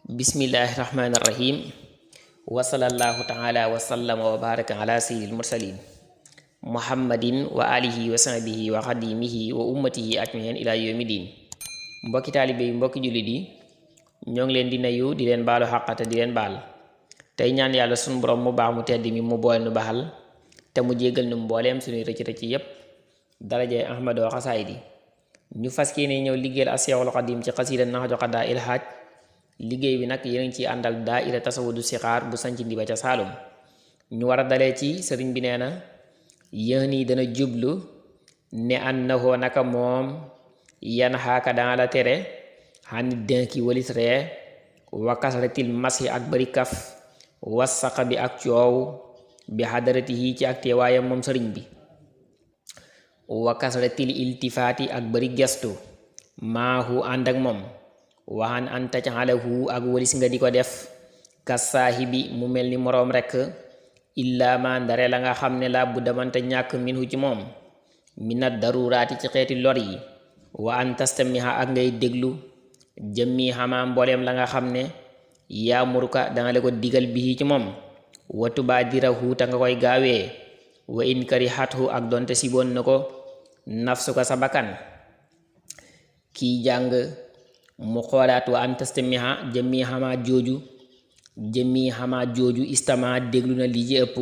Bismillahirrahmanirrahim. Wa sallallahu ta'ala wa sallama wa baraka ala sayyidil mursalin muhammadin wa alihi wa sahbihi wa xadimihi wa ummatihi ajmain ila yawmidin. Mbokki taalibe yi, mbokki jullit yi, ñoo ngi leen di nuyu di leen baalu xaqata di leen baal tey ñaan yàlla sunu borom mu baax mu tedd mi mu boole nu baxal te mu jéggal nu mbooleem suñuy rëcc-rëcc yépp darajay ahmadoo xasaayidi. ñu fas yéene ñëw liggéeyal Seexul Xadiim ci xasiida Nahju Qadaa'il Haaj. liggéey bi nag yéen a ngi ciy àndal daayira Tasawudu Sixaar bu sanc Ndiba ca Saalum. ñu war a dalee ci sëriñ bi nee na yéen yi dana jublu ne annahoo naka moom yan xaaka dana la tere xani dënki walis ree wa kasratil masi ak bari kaf wasaqa bi ak coow bi xadaratihi ci ak teewaayam moom sëriñ bi wa kasratil iltifaati ak bari gestu maahu ànd ak moom waxaan an tajxalahu ak walis nga di ko def kas saahibi mu mel ni moroom rekk illaa ma ndare la nga xam ne la bu damante ñàkk minhu ci moom minat daruraati ci xeeti lor yi wa an tastamiha ak ngay déglu jëmmi xamaa mbooleem la nga xam ne yaamuruka danga la ko digal bii ci moom wa tubaadirahu ta nga koy gaawee wa in karihathu ak donte siboon na ko nafsuka sa bakkan. kii jàng mu xoolaat wa an tastamiha jëmmi xamaa jooju istama déglu na li ci ëpp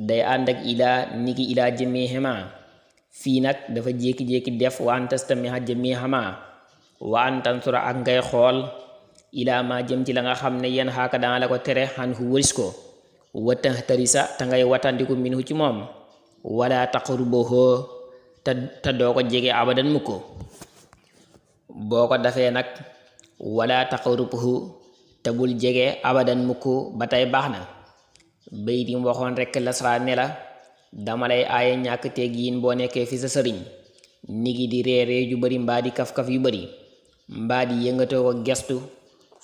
day ànd ak ilaa niki ilaa jëmmi xamaa fii nag dafa jékki-jékki def wa an tastamiha jëmmi xamaa wa an tansura ak ngay xool ilaa ma jëm ci la nga xam ne yenn xaaka danga la ko tere xan fu wëris ko wa tahtarisa te ngay watandiku minhu ci moom wala taqrubuhu te doo ko jege abadan mu ko boo ko dafee nag wala taqrubuhu te bul jege abadan mukk ba tey baax na. bayit yi mu waxoon rekk lasra ne la dama lay aaye ñàkk teggiin boo nekkee fi sa sëriñ nigi di reeree ju bari mbaa di kaf-kaf yu bari mbaa di yëngatoo ko gestu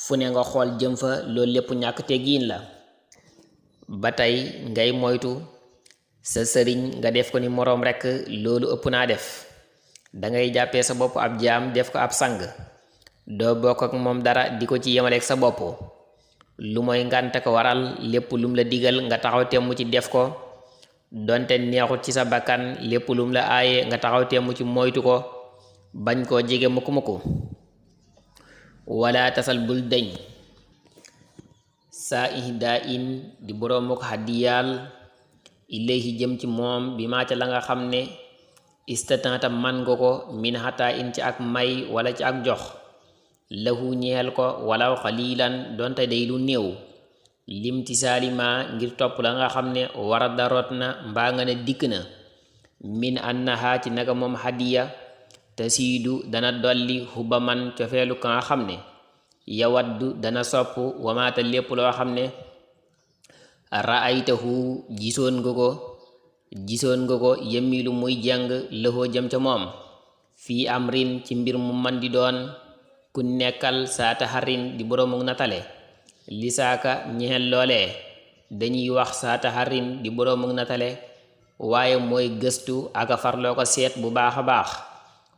fu ne nga xool jëm fa loolu lépp ñàkk teggiin la. ba tey ngay moytu sa sëriñ nga def ko ni moroom rekk loolu ëpp naa def. dangay jàppee sa bopp ab jaam def ko ab sang doo bokk ak moom dara di ko ci yemaleeg sa bopp lu mooy ngànte ko waral lépp lum la digal nga taxaw temm ci def ko donte neexut ci sa bakkan lépp lum la aaye nga taxaw temm ci moytu ko bañ koo jege mukk wala tasal bul deñ saa ihdaa in di boroom ko xaddiyaal ilayhi jëm ci moom bi maa ca la nga xam ne istatanta man nga ko min xataa in ci ak may wala ci ak jox lahu ñeel ko walaw xalilan donte day lu néew limtisaali ma ngir topp la nga xam ne wara daroot na mbaa nga ne dikk na min annaha ci naka moom hadiya te siidu dana dolli xuba man cofeelu ka nga xam ne yawaddu dana sopp wamaata lépp loo xam ne ra'aytahu gisoon nga ko yemilu muy jàng lëxoo jëm ca moom fii amrin ci mbir mu man di doon ku nekkal saata xarin di boroomu natale li saaka ñexel loolee dañuy wax saata xarin di boroomu natale waaye mooy gëstu ak a farloo ko seet bu baax a baax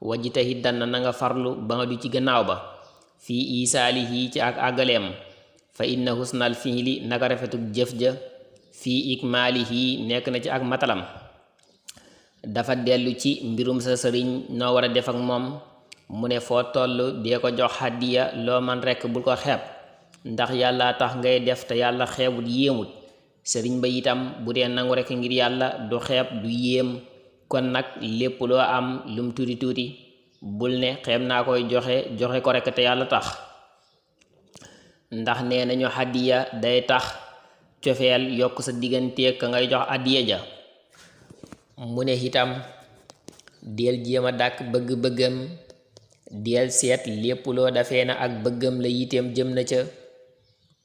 wajita hiddan na nga farlu ba nga du ci gannaaw ba fii isaalihi ci ak àggaleem fa inna husnal fiili naka rafetuk jëf ja fii ikmaalihi nekk na ci ak matalam. dafa dellu ci mbirum sa sëriñ noo war a def ak moom mu ne foo toll dee ko jox hadiya loo man rekk bul ko xeeb ndax yàlla tax ngay def te yàlla xeebut yéemut sëriñ ba itam bu dee nangu rekk ngir yàlla du xeeb du yéem kon nag lépp loo am lum tuuti bul ne xeeb naa koy joxe ko rekk te yàlla tax ndax nee nañu hadiya day tax cofeel yokk sa digganteeg ka ngay jox hadiya ja. mu ne itam del jéem a dàkk bëgg-bëggam del seet lépp loo dafee na ak bëggam la yiteem jëm na ca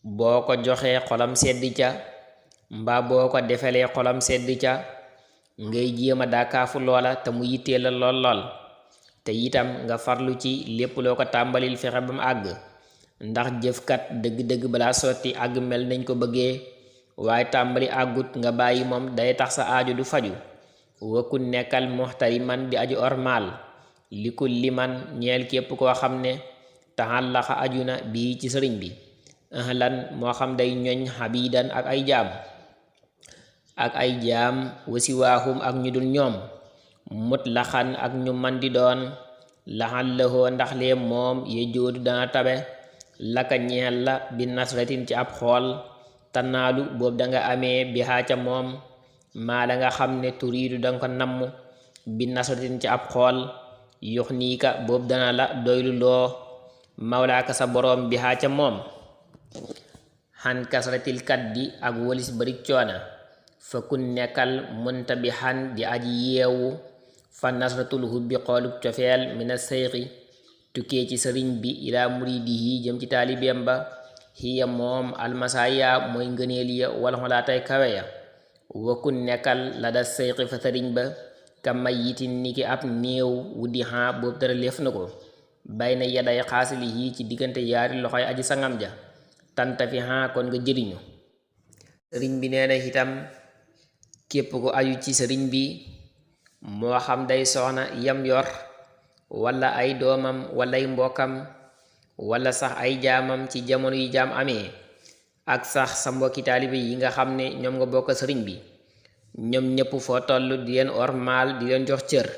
boo ko joxee xolam sedd ca mbaa boo ko defalee xolam sedd ca ngay jéem a dàkkaafu loola te mu yittee la lool te itam nga farlu ci lépp loo ko tàmbalil fexe ba mu àgg ndax jëfkat dëgg-dëgg balaa sotti àgg mel nañ ko bëggee waaye tàmbali àggut nga bàyyi moom day tax sa aajo du faju wakku nekkal muxtariman di aju ormaal likul liman ñeel képp koo xam ne taxallaxa aju na bii ci sëriñ bi ahlan moo xam day ñoñ xabidan ak ay jaam wasiwaahum ak ñu dul ñoom mutlaxan ak ñu man di doon laxallahoo ndax lee moom ye joodu dana tabe laka ñeel la bi nasratin ci ab xool tanaalu boobu danga amee bi xaa ca moom maa la nga xam ne turiidu danga ko namm bi nasratin ci ab xool yux niika boobu dana la doylu loo mawlaaka sa boroom bi xaa ca moom xan kasratil kaddi ak wolis barik coona fa kun nekkal muntabihan di aji yeewu fa nasratul hubbi xoolub cofeel mina seyxi tukkee ci sëriñ bi ilaa muridihi jëm ci taalibeem ba hiya moom almasaaya mooy ngëneel ya wala xolaatay kawe ya wa kun nekkal la da seyxi fa sëriñ ba ka mayitin niki ab néew wuddi xaa boobu dara léef na ko bay na yaday xaasili yi ci diggante yaari loxoy aji sangam ja tanta fi xaa kon nga jëriñu sëriñ bi nee na itam képp ko aju ci sëriñ bi moo xam day soxna yam yor wala ay doomam wala ay mbokkam wala sax ay jaamam ci jamono yi jaam amee ak sax sa mbokki taalibe yi nga xam ne ñoom nga bokk sëriñ bi ñoom ñëpp foo toll di leen ormaal di leen jox cër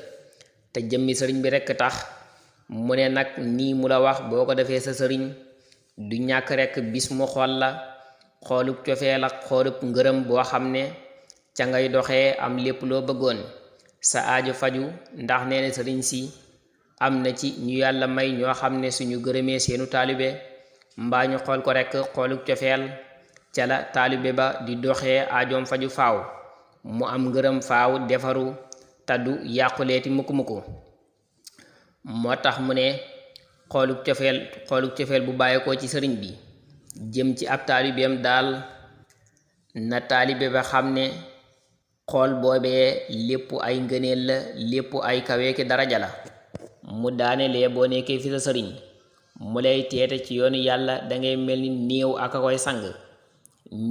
te jëmmi sëriñ bi rekk tax mu ne nag nii mu la wax boo ko defee sa sëriñ du ñàkk rekk bis mu xool la xoolub cofeel ak xoolub ngërëm boo xam ne ca ngay doxee am lépp loo bëggoon sa aajo faju ndax nee na sëriñ si am na ci ñu yàlla may ñoo xam ne suñu gërëmee seenu taalibe mbaa ñu xool ko rekk xoolub cofeel ca la taalibe ba di doxee aajoom faju faaw mu am ngërëm faaw defaru taddu yàquleeti mukk-mukk moo tax mu ne xoolub cofeel bu bàyyeekoo ci sëriñ bi jëm ci ab taalibeem daal na taalibe ba xam ne xool boobee lépp ay ngëneel la lépp ay kaweeki daraja la mu daanelee boo nekkee fi sa sëriñ mu lay teete ci yoonu yàlla dangay mel ni néew ak a koy sang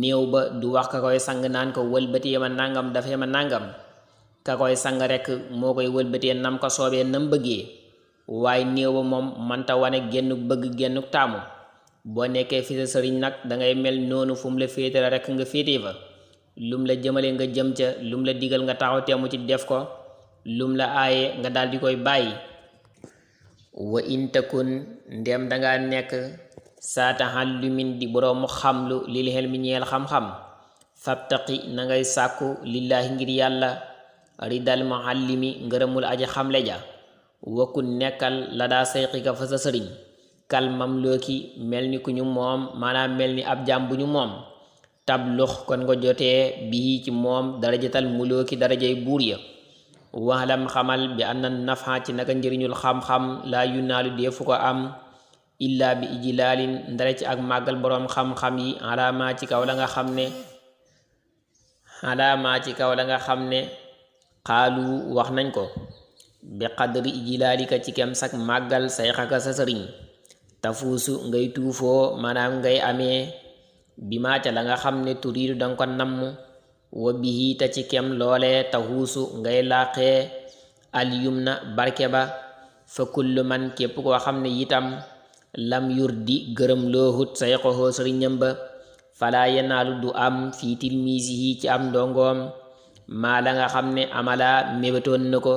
néew ba du wax ka koy sang naan ko wëlbatee ma nangam dafee ma nangam ka koy sang rekk moo koy wëlbatee nam ko soobee nam bëggee waaye néew ba moom manta wane genn bëgg genn taamu boo nekkee fi sa sëriñ nag dangay mel noonu fu mu la féete la rekk nga féetee fa lum la jëmale nga jëm ca lum la digal nga taxaw teemu ci def ko lum la aaye nga daal di koy bàyyi wa intakun ndem danga nekk saata xallumin di boroomu xamlu lil xel mi ñeel xam-xam fabtaqi na ngay sàkku lillaahi ngir yàlla ridal muallimi ngërëmul aji xamle ja wakun nekkal la daa sayxika fa sa sëriñ kal mamlooki mel ni ku ñu moom maanaam mel ni ab jaam bu ñu moom tablux kon nga jotee bii ci moom darajatal mulooki darajay buur ya waxlam xamal bi anna nafa ci naka njëriñul xam-xam laa yunaalu deefu ko am illaa bi ijlaalin ndare ci ak màggal boroom xam-xam yi alaamaa ci kaw la nga xam ne xaalu wax nañ ko bi qadri ijlaalika ci kem sak màggal say xaka sa sëriñ tafuusu ngay tuufoo maanaam ngay amee bi maa ca la nga xam ne turiidu danga ko namm wa bihi ta ci kem loole taxuusu ngay làqee alyum na barke ba fa kullu man képp koo xam ne itam lam yurdi gërëm loohut say xoxoo sëriñam ba falaa yenaalu du am fii tilmiisihi ci am ndongoom maa la nga xam ne amala mébatoon na ko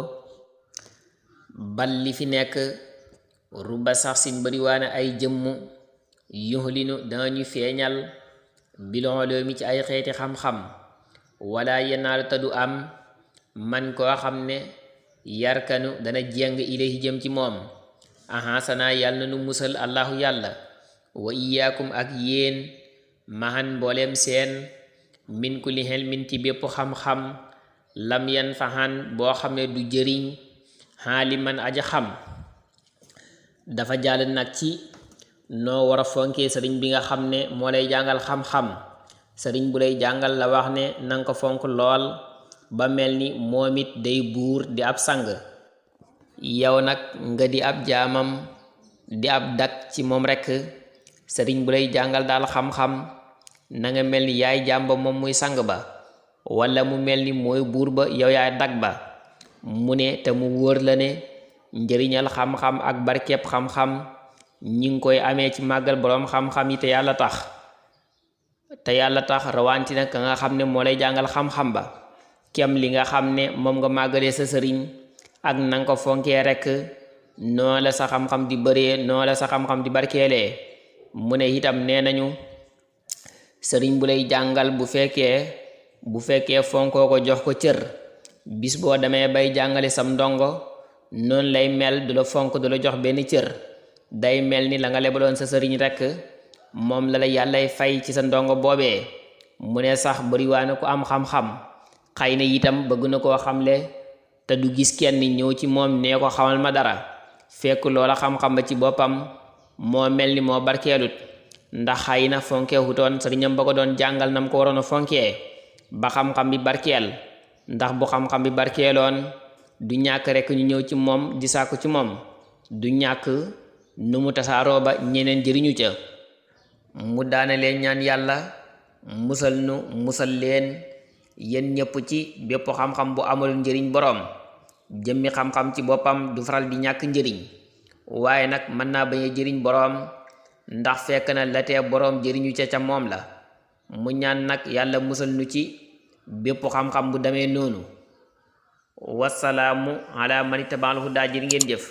bal li fi nekk ruba sax sin bariwaane ay jëmm yuxlinu dañu feeñal bilonloo mi ci ay xeeti xam-xam wala yenaalu ta du am man koo xam ne yarkanu dana jéng ilayhi jëm ci moom ahasanaa yàlla na nu musal allahu yàlla wa iyaakum ak yéen mahan mbooleem seen min kulli hilmin ci bépp xam-xam lam yan fahan boo xam ne du jëriñ xaaliman aja xam dafa jàll nag ci noo war a fonkee sëriñ bi nga xam ne moo lay jàngal xam-xam sëriñ bu lay jàngal la wax ne nanga ko fonk lool ba mel ni moom it day buur di ab sang yow nag nga di ab jaamam di ab dak ci moom rekk sëriñ bu lay jàngal daal xam-xam na nga mel ni yaay jaam ba moom muy sang ba walla mu mel ni mooy buur ba yow yaay dak ba mu ne te mu wóor la ne njëriñal xam-xam ak barkeeb xam-xam ñi ngi koy amee ci màggal boroom xam-xam yi te yàlla tax te yàlla tax rawanti na ka nga xam ne moo lay jàngal xam-xam ba kem li nga xam ne moom nga màggalee sa sëriñ ak nanga ko fonkee rek noo la sa xam-xam di bëree noo la sa xam-xam di barkeelee mu ne itam nee nañu sëriñ bu lay jàngal bu fekkee fonkoo ko jox ko cër bis boo demee bay jàngale sam ndongo noonu lay mel du la fonk du la jox benn cër day mel ni la nga lebaloon sa sëriñ rek moom la yàllay fay ci sa ndongo boobee mu ne sax bariwaane ku am xam-xam xëy na itam bëgg na koo xamle te du gis kenn ñëw ci moom nee ko xamal ma dara fekk loola xam-xam ba ci boppam moo mel ni moo barkeelut ndax xëy na fonkee wutoon sëriñam ba ko doon jàngal nam ko waroon a fonkee ba xam-xam bi barkeel ndax bu xam-xam bi barkeeloon du ñàkk rek ñu ñëw ci moom di sàkku ci moom du ñàkk nu mu tasaaroo ba ñeneen jëriñu ca mu daane leen ñaan yàlla musal nu musal leen yéen ñëpp ci bépp xam-xam bu amul njëriñ boroom jëmmi xam-xam ci boppam du faral di ñàkk njëriñ waaye nag mën naa bañ a jëriñ boroom ndax fekk na la tee boroom jëriñu ca moom la mu ñaan nag yàlla musal nu ci bépp xam-xam bu demee noonu wasalaamu ala man ittabaal hudaa jërë ngeen jëf